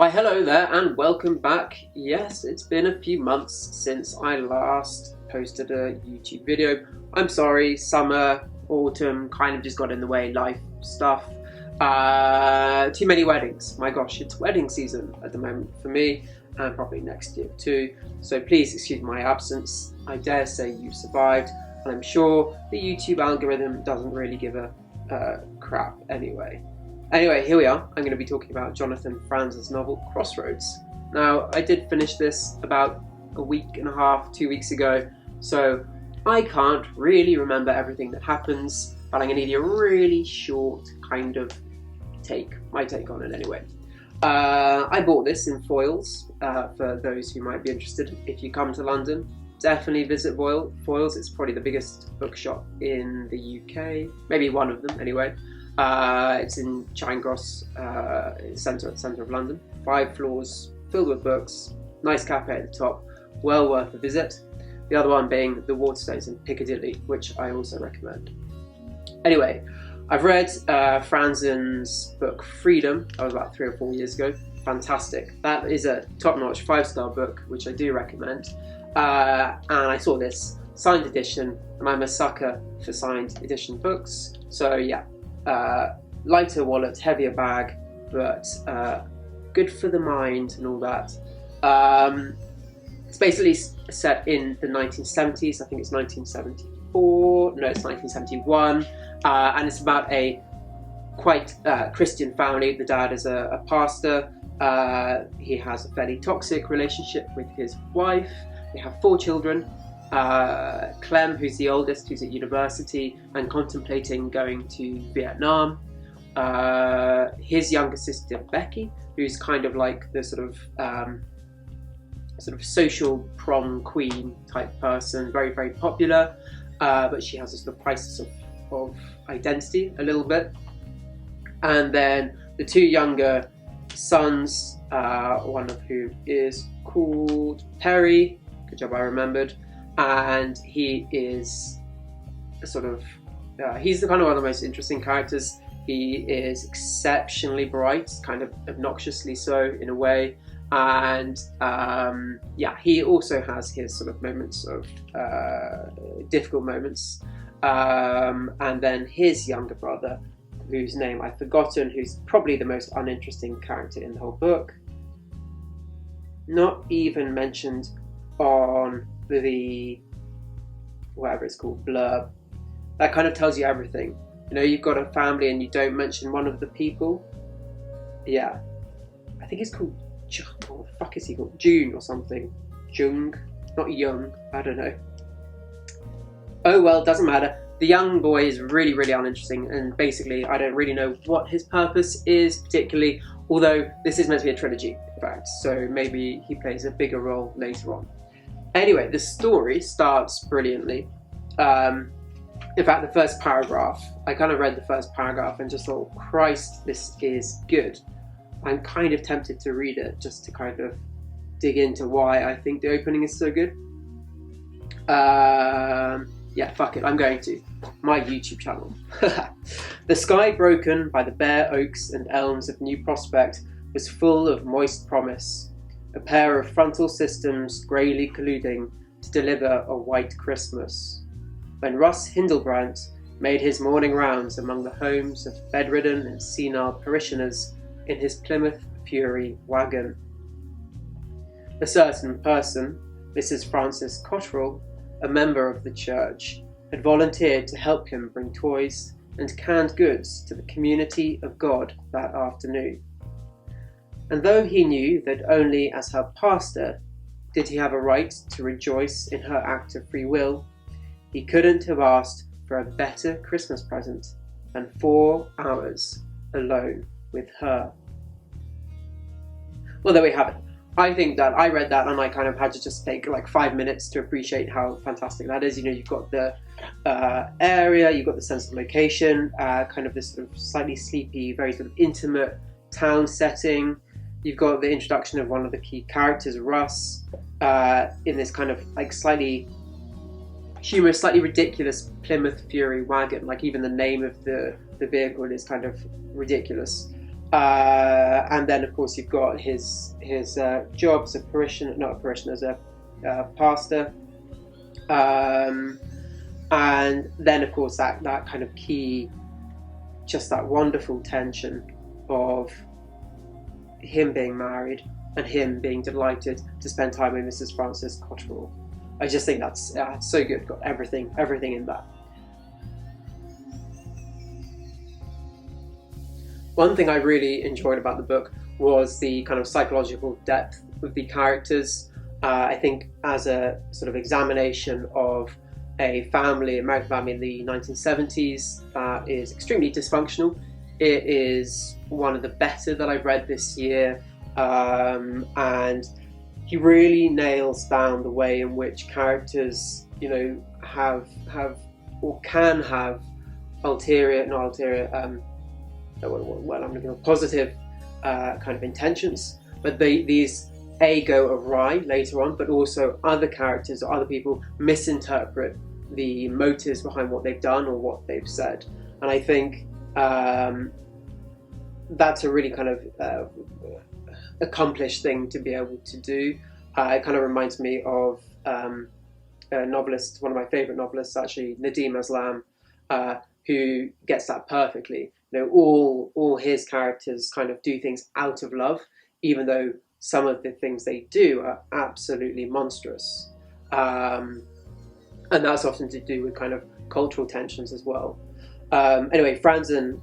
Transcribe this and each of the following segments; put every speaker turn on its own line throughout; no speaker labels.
Why hello there and welcome back. Yes, it's been a few months since I last posted a YouTube video. I'm sorry, summer, autumn kind of just got in the way, life stuff. Too many weddings. My gosh, it's wedding season at the moment for me and probably next year too. So please excuse my absence. I dare say you survived and I'm sure the YouTube algorithm doesn't really give a crap anyway. Anyway, here we are. I'm going to be talking about Jonathan Franzen's novel, Crossroads. Now, I did finish this about a week and a half, 2 weeks ago, so I can't really remember everything that happens, but I'm going to give you a really short kind of my take on it anyway. I bought this in Foyles, for those who might be interested. If you come to London, definitely visit Foyles. It's probably the biggest bookshop in the UK, maybe one of them anyway. It's in Charing Cross, centre of London. 5 floors, filled with books, nice cafe at the top, well worth a visit. The other one being the Waterstones in Piccadilly, which I also recommend. Anyway, I've read Franzen's book Freedom. That was about 3 or 4 years ago. Fantastic. That is a top-notch 5-star book, which I do recommend. And I saw this signed edition, and I'm a sucker for signed edition books. So yeah. Lighter wallet, heavier bag, but good for the mind and all that. It's basically set in the 1970s. I think it's 1974. No, it's 1971. And it's about a quite Christian family. The dad is a pastor. He has a fairly toxic relationship with his wife. They have 4 children. Clem, who's the oldest, who's at university and contemplating going to Vietnam. His younger sister Becky, who's kind of like the sort of social prom queen type person, very, very popular, but she has a sort of crisis of identity a little bit. And then the 2 younger sons, one of whom is called Perry, good job I remembered, and he is he's the kind of one of the most interesting characters. He is exceptionally bright, kind of obnoxiously so in a way, and he also has his sort of moments of difficult moments, and then his younger brother, whose name I've forgotten, who's probably the most uninteresting character in the whole book, not even mentioned on the whatever it's called, blurb. That kind of tells you everything. You know, you've got a family and you don't mention one of the people. Yeah, I think it's called what the fuck is he called? June or something. Jung, not Young. I don't know. Oh well, doesn't matter. The young boy is really, really uninteresting, and basically I don't really know what his purpose is particularly, although this is meant to be a trilogy, in fact, so maybe he plays a bigger role later on. Anyway, the story starts brilliantly. In fact, the first paragraph, I kind of read the first paragraph and just thought, Christ, this is good. I'm kind of tempted to read it just to kind of dig into why I think the opening is so good. Yeah, fuck it, I'm going to. My YouTube channel. The sky broken by the bare oaks and elms of New Prospect was full of moist promise. A pair of frontal systems greyly colluding to deliver a white Christmas. When Russ Hindlebrandt made his morning rounds among the homes of bedridden and senile parishioners in his Plymouth Fury wagon. A certain person, Mrs. Frances Cotterell, a member of the church, had volunteered to help him bring toys and canned goods to the community of God that afternoon. And though he knew that only as her pastor did he have a right to rejoice in her act of free will, he couldn't have asked for a better Christmas present than 4 hours alone with her. Well, there we have it. I think that I read that and I kind of had to just take like 5 minutes to appreciate how fantastic that is. You know, you've got the area, you've got the sense of location, kind of this sort of slightly sleepy, very sort of intimate town setting. You've got the introduction of one of the key characters, Russ, in this kind of like slightly humorous, slightly ridiculous Plymouth Fury wagon. Like even the name of the vehicle is kind of ridiculous. And then of course you've got his job as a parishioner, not a parishioner, as a pastor. And then of course that kind of key, just that wonderful tension of him being married and him being delighted to spend time with Mrs. Frances Cotterill. I just think that's so good. Got everything in that. One thing I really enjoyed about the book was the kind of psychological depth of the characters. I think as a sort of examination of a family, American family in the 1970s that is extremely dysfunctional, it is one of the better that I've read this year, and he really nails down the way in which characters, have or can have positive kind of intentions, but these go awry later on, but also other characters or other people misinterpret the motives behind what they've done or what they've said. And I think that's a really kind of accomplished thing to be able to do. It kind of reminds me of a novelist, one of my favourite novelists actually, Nadim Aslam, who gets that perfectly. All his characters kind of do things out of love, even though some of the things they do are absolutely monstrous. And that's often to do with kind of cultural tensions as well. Anyway, Franzen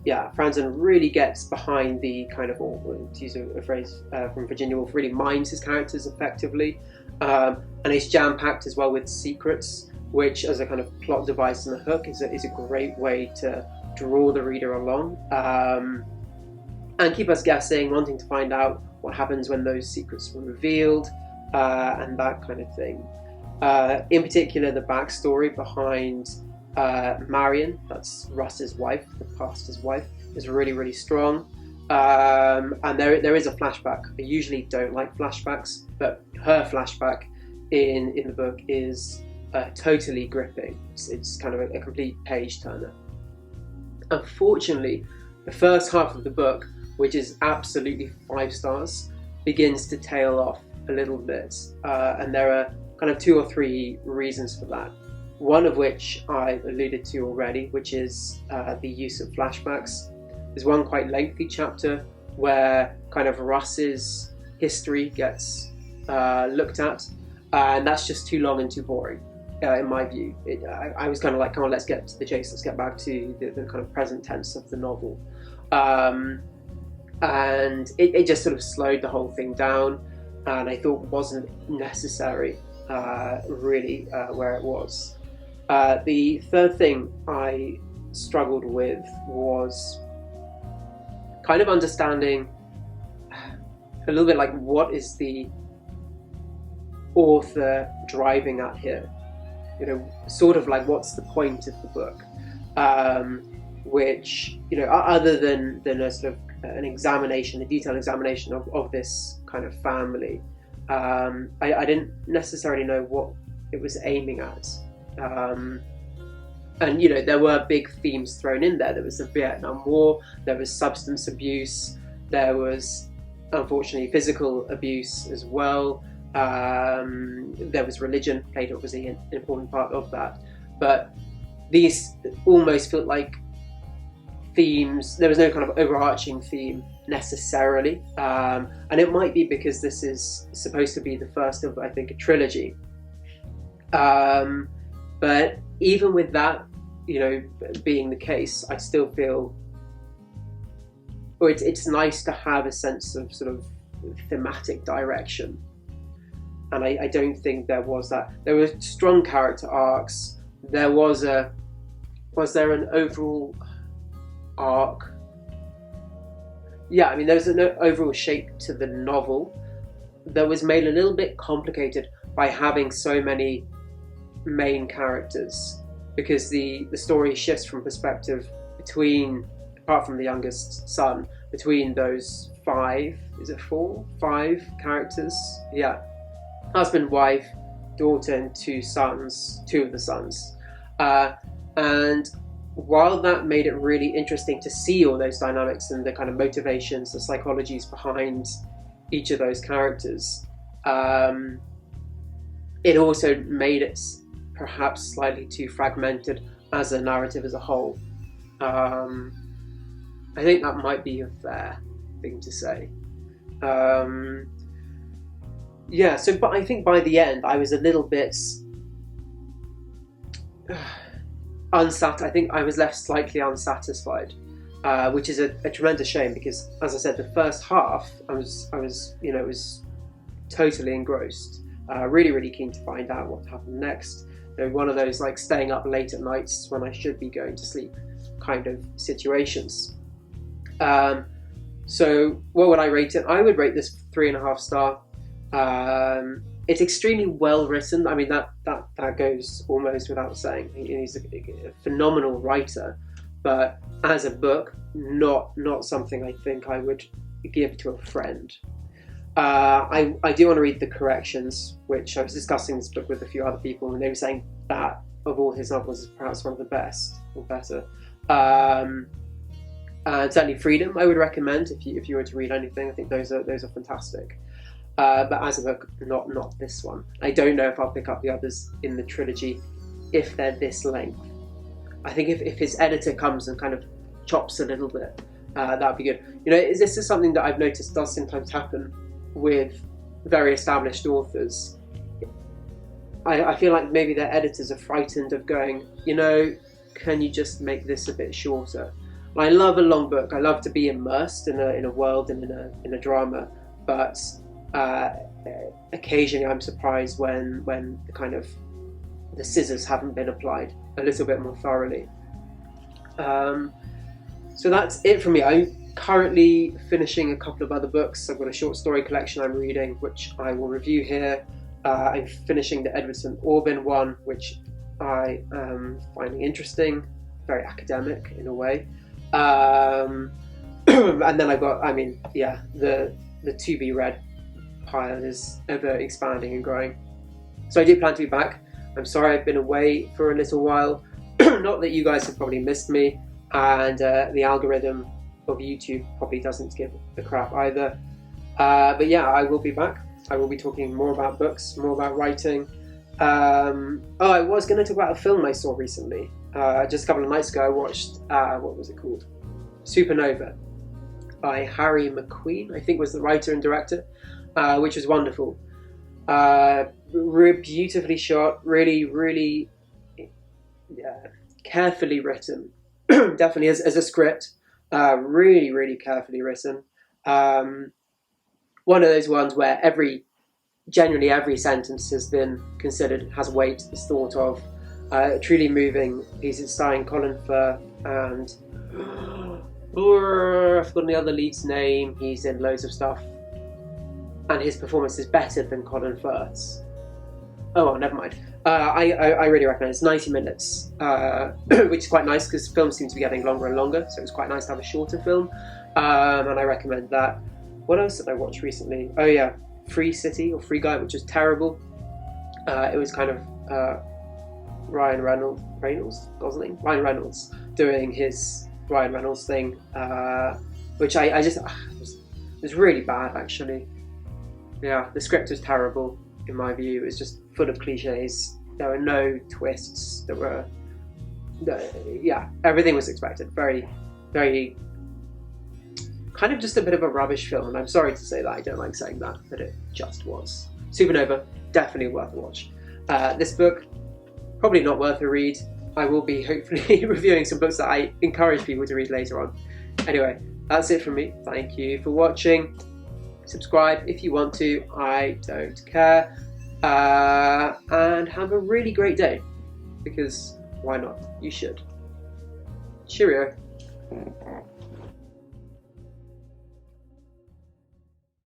really gets behind the kind of, to use a phrase from Virginia Woolf, really mimes his characters effectively. And it's jam-packed as well with secrets, which as a kind of plot device and a hook is a great way to draw the reader along, and keep us guessing, wanting to find out what happens when those secrets were revealed, and that kind of thing. In particular, the backstory behind Marion, that's Russ's wife, the pastor's wife, is really, really strong. And there is a flashback. I usually don't like flashbacks, but her flashback in the book is totally gripping. It's kind of a complete page turner. Unfortunately, the first half of the book, which is absolutely 5 stars, begins to tail off a little bit, and there are kind of 2 or 3 reasons for that. One of which I've alluded to already, which is the use of flashbacks. There's one quite lengthy chapter where kind of Russ's history gets looked at, and that's just too long and too boring. In my view, I was kind of like, come on, let's get to the chase, let's get back to the kind of present tense of the novel. And it just sort of slowed the whole thing down, and I thought wasn't necessary, really, where it was. The third thing I struggled with was kind of understanding a little bit like what is the author driving at here. Sort of like what's the point of the book, which, other than a sort of an examination, a detailed examination of this kind of family, I didn't necessarily know what it was aiming at. And there were big themes thrown in there. There was the Vietnam War, there was substance abuse, there was unfortunately physical abuse as well. There was religion, played obviously an important part of that, but these almost felt like themes. There was no kind of overarching theme necessarily, and it might be because this is supposed to be the first of, I think, a trilogy, but even with that, being the case, I still feel, or it's nice to have a sense of sort of thematic direction. And I don't think there was that. There were strong character arcs. Was there an overall arc? Yeah, I mean, there was an overall shape to the novel that was made a little bit complicated by having so many main characters, because the story shifts from perspective between, apart from the youngest son, between those 5, is it 4? 5 characters? Yeah. Husband, wife, daughter, and 2 sons, 2 of the sons. And while that made it really interesting to see all those dynamics and the kind of motivations, the psychologies behind each of those characters, it also made it perhaps slightly too fragmented as a narrative as a whole. I think that might be a fair thing to say. But I think by the end I was a little bit I think I was left slightly unsatisfied, which is a tremendous shame, because, as I said, the first half I was totally engrossed, really, really keen to find out what happened next. One of those like staying up late at nights when I should be going to sleep kind of situations. So what would I rate it? I would rate this 3.5 star. It's extremely well written. I mean, that goes almost without saying. He's a phenomenal writer, but as a book, not something I think I would give to a friend. I do want to read the corrections, which I was discussing this book with a few other people, and they were saying that of all his novels is perhaps one of the best, or better. And certainly Freedom I would recommend if you were to read anything. I think those are fantastic. But as a book, not this one. I don't know if I'll pick up the others in the trilogy if they're this length. I think if his editor comes and kind of chops a little bit, that'd be good. This is something that I've noticed does sometimes happen with very established authors. I feel like maybe their editors are frightened of going, can you just make this a bit shorter? I love a long book. I love to be immersed in a world and in a drama, but occasionally I'm surprised when the kind of the scissors haven't been applied a little bit more thoroughly. So that's it for me. I'm currently finishing a couple of other books. I've got a short story collection I'm reading, which I will review here. I'm finishing the Edwardson Orbin one, which I am finding interesting, very academic in a way. And then I've got, the to be read pile is ever expanding and growing. So I do plan to be back. I'm sorry I've been away for a little while. Not that you guys have probably missed me, and the algorithm of YouTube probably doesn't give a crap either. But yeah, I will be back. I will be talking more about books, more about writing. I was going to talk about a film I saw recently. Just a couple of nights ago I watched, what was it called? Supernova by Harry McQueen, I think was the writer and director, which was wonderful. Beautifully shot, really, really carefully written. Definitely as a script, really, really carefully written. One of those ones where genuinely every sentence has been considered, has weight, is thought of. Truly moving piece. It's starring Colin Firth and I've forgotten the other lead's name. He's in loads of stuff, and his performance is better than Colin Firth's. Oh well, never mind. I really recommend it. It's 90 minutes, which is quite nice because films seem to be getting longer and longer, so it's quite nice to have a shorter film, and I recommend that. What else did I watch recently? Oh yeah, Free City or Free Guy, which was terrible. It was kind of Ryan Reynolds doing his Ryan Reynolds thing, which I just it was really bad actually. Yeah, the script was terrible in my view. It was just full of cliches. There were no twists. Everything was expected. Very, very kind of just a bit of a rubbish film, and I'm sorry to say that. I don't like saying that, but it just was. Supernova, definitely worth a watch. This book, probably not worth a read. I will be hopefully reviewing some books that I encourage people to read later on. Anyway, that's it from me. Thank you for watching. Subscribe if you want to. I don't care. And have a really great day, because why not? You should. Cheerio.